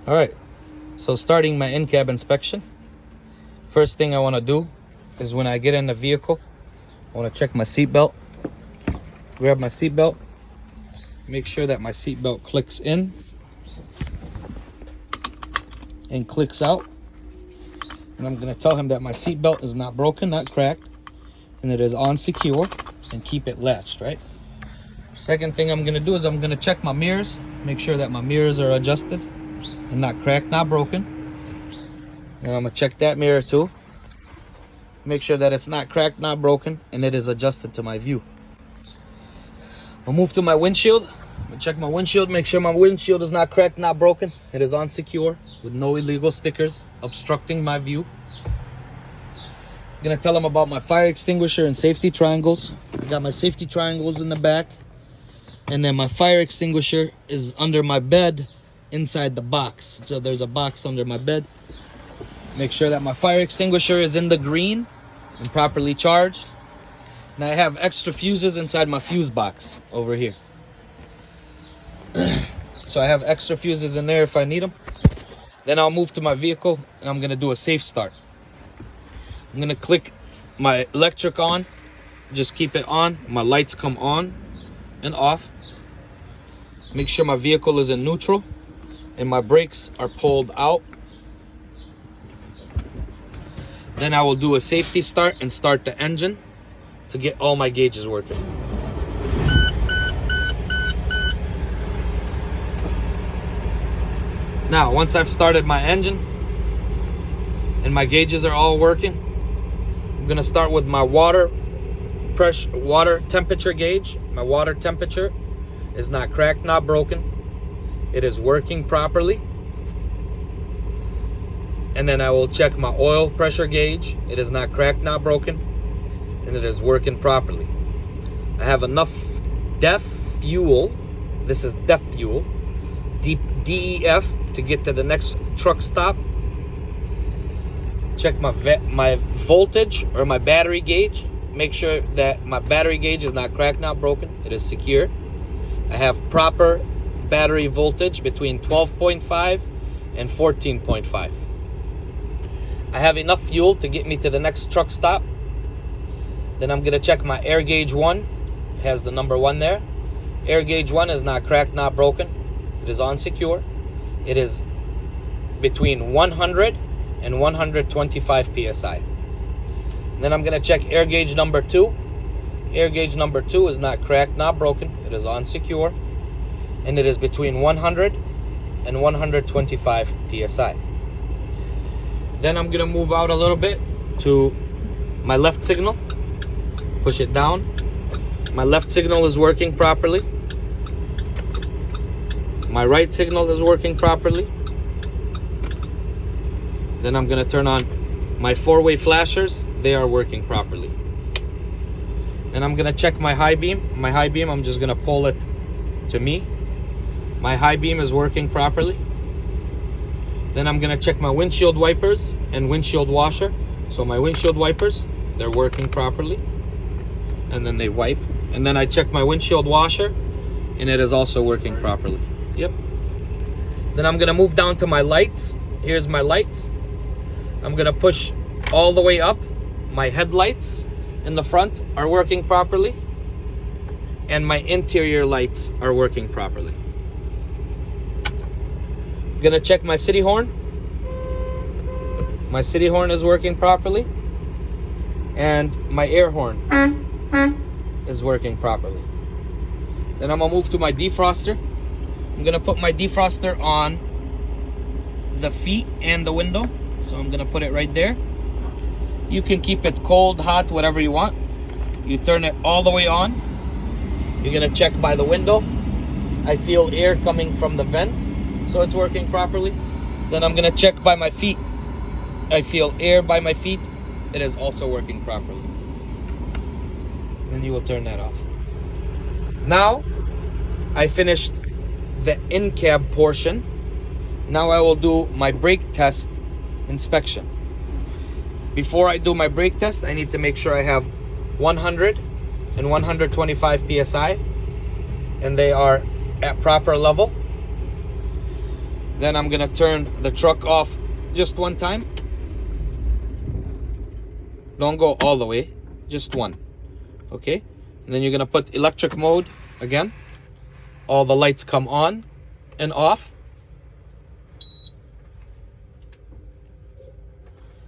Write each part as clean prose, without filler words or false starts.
All right, so starting my in-cab inspection. First thing I want to do is when I get in the vehicle, I want to check my seatbelt. Grab my seatbelt, make sure that my seatbelt clicks in and clicks out. And I'm going to tell him that my seatbelt is not broken, not cracked, and it is on secure, and keep it latched, right? Second thing I'm going to do is I'm going to check my mirrors, make sure that my mirrors are adjusted and not cracked, not broken. And I'm going to check that mirror too. Make sure that it's not cracked, not broken, and it is adjusted to my view. I'll move to my windshield. I'll check my windshield, make sure my windshield is not cracked, not broken. It is on secure with no illegal stickers obstructing my view. I'm gonna tell them about my fire extinguisher and safety triangles. I got my safety triangles in the back, and then my fire extinguisher is under my bed inside the box. So there's a box under my bed. Make sure that my fire extinguisher is in the green and properly charged. And I have extra fuses inside my fuse box over here. So I have extra fuses in there if I need them. Then I'll move to my vehicle and I'm gonna do a safe start. I'm gonna click my electric on, just keep it on. My lights come on and off. Make sure my vehicle is in neutral and my brakes are pulled out. Then I will do a safety start and start the engine to get all my gauges working. Now, once I've started my engine and my gauges are all working, I'm gonna start with my water temperature gauge. My water temperature is not cracked, not broken. It is working properly. And then I will check my oil pressure gauge. It is not cracked, not broken, and it is working properly. I have enough DEF fuel. This is DEF fuel, DEF, to get to the next truck stop. Check my voltage or my battery gauge. Make sure that my battery gauge is not cracked, not broken. It is secure. I have proper battery voltage between 12.5 and 14.5. I have enough fuel to get me to the next truck stop. Then I'm gonna check my air gauge 1. It has the number 1 there. Air gauge 1 is not cracked, not broken. It is on secure. It is between 100 and 125 psi. Then I'm gonna check air gauge number 2. Air gauge number 2 is not cracked, not broken. It is on secure, and it is between 100 and 125 psi. Then I'm gonna move out a little bit to my left signal. Push it down. My left signal is working properly. My right signal is working properly. Then I'm gonna turn on my 4-way flashers. They are working properly. Then I'm gonna check my high beam. My high beam, I'm just gonna pull it to me. My high beam is working properly. Then I'm gonna check my windshield wipers and windshield washer. So my windshield wipers, they're working properly, and then they wipe. And then I check my windshield washer, and it is also working properly. Yep. Then I'm gonna move down to my lights. Here's my lights. I'm gonna push all the way up. My headlights in the front are working properly, and my interior lights are working properly. Gonna check my city horn. My city horn is working properly, and my air horn is working properly. Then I'm gonna move to my defroster. I'm gonna put my defroster on the feet and the window. So I'm gonna put it right there. You can keep it cold, hot, whatever you want. You turn it all the way on. You're gonna check by the window. I feel air coming from the vent, so it's working properly. Then I'm gonna check by my feet. I feel air by my feet. It is also working properly. Then you will turn that off. Now, I finished the in-cab portion. Now I will do my brake test inspection. Before I do my brake test, I need to make sure I have 100 and 125 psi, and they are at proper level. Then I'm gonna turn the truck off just one time. Don't go all the way, just one. Okay, and then you're gonna put electric mode again. All the lights come on and off.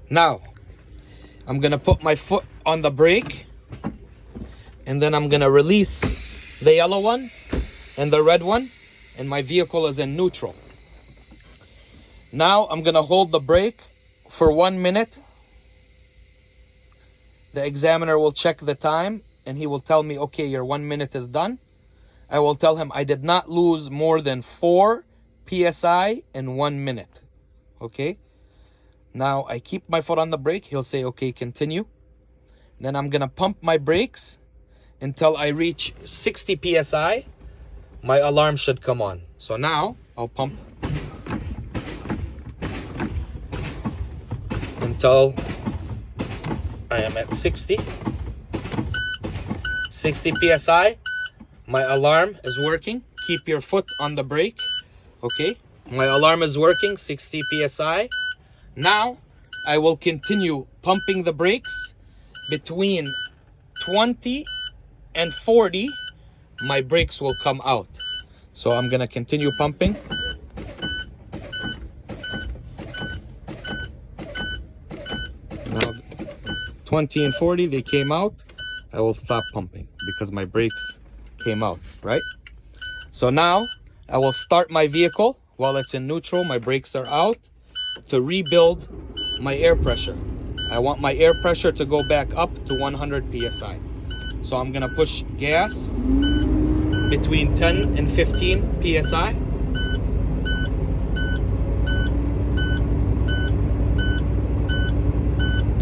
Now I'm gonna put my foot on the brake, and then I'm gonna release the yellow one and the red one, and my vehicle is in neutral. Now I'm gonna hold the brake for 1 minute. The examiner will check the time and he will tell me, okay, your 1 minute is done. I will tell him I did not lose more than 4 PSI in 1 minute. Okay. Now I keep my foot on the brake. He'll say, okay, continue. Then I'm gonna pump my brakes until I reach 60 PSI. My alarm should come on. So now I'll pump until I am at 60 PSI. My alarm is working. Keep your foot on the brake. Okay, my alarm is working, 60 PSI. Now I will continue pumping the brakes. Between 20 and 40, my brakes will come out. So I'm gonna continue pumping. Now 20 and 40, they came out. I will stop pumping because my brakes came out, right? So now I will start my vehicle while it's in neutral. My brakes are out to rebuild my air pressure. I want my air pressure to go back up to 100 PSI. So I'm gonna push gas between 10 and 15 PSI.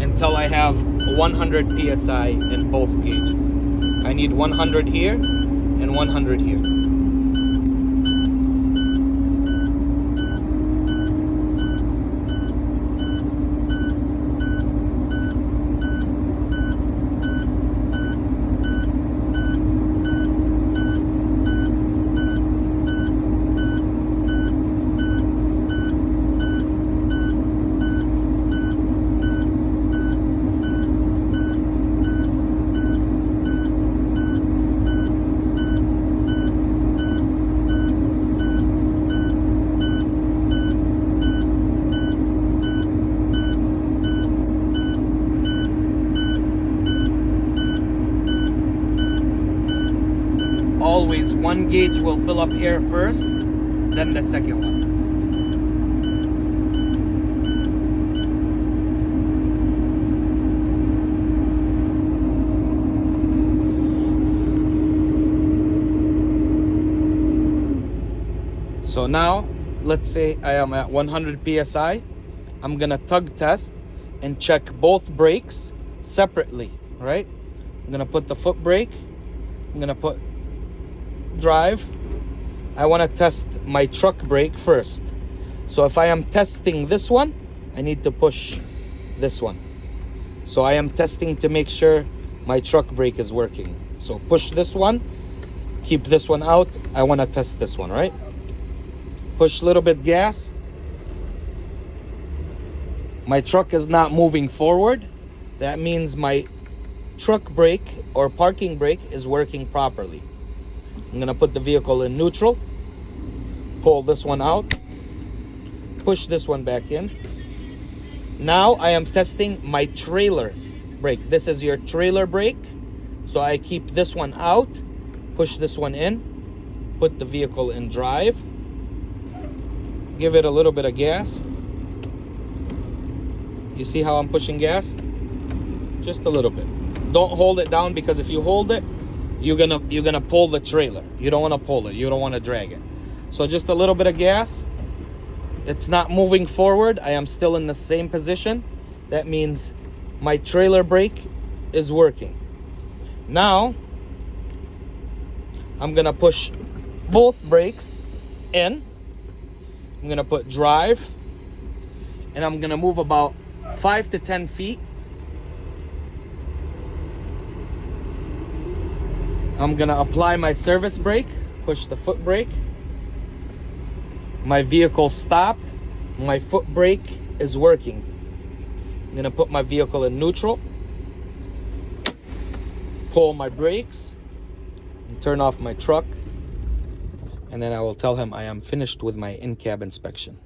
Until I have 100 PSI in both gauges. I need 100 here and 100 here. Always one gauge will fill up air first, then the second one. So now, let's say I am at 100 PSI. I'm gonna tug test and check both brakes separately, right? I'm gonna put the foot brake. I'm gonna put drive. I want to test my truck brake first. So if I am testing this one, I need to push this one. So I am testing to make sure my truck brake is working. So push this one, keep this one out. I want to test this one, right? Push a little bit gas. My truck is not moving forward. That means my truck brake or parking brake is working properly. I'm gonna put the vehicle in neutral, pull this one out, push this one back in. Now I am testing my trailer brake. This is your trailer brake. So I keep this one out, push this one in, put the vehicle in drive, give it a little bit of gas. You see how I'm pushing gas? Just a little bit. Don't hold it down, because if you hold it, you're gonna pull the trailer. You don't want to pull it. You don't want to drag it. So just a little bit of gas. It's not moving forward. I am still in the same position. That means my trailer brake is working. Now I'm gonna push both brakes in. I'm gonna put drive, and I'm gonna move about 5 to 10 feet. I'm gonna apply my service brake, push the foot brake. my vehicle stopped. My foot brake is working. I'm gonna put my vehicle in neutral, pull my brakes, and turn off my truck. And then I will tell him I am finished with my in-cab inspection.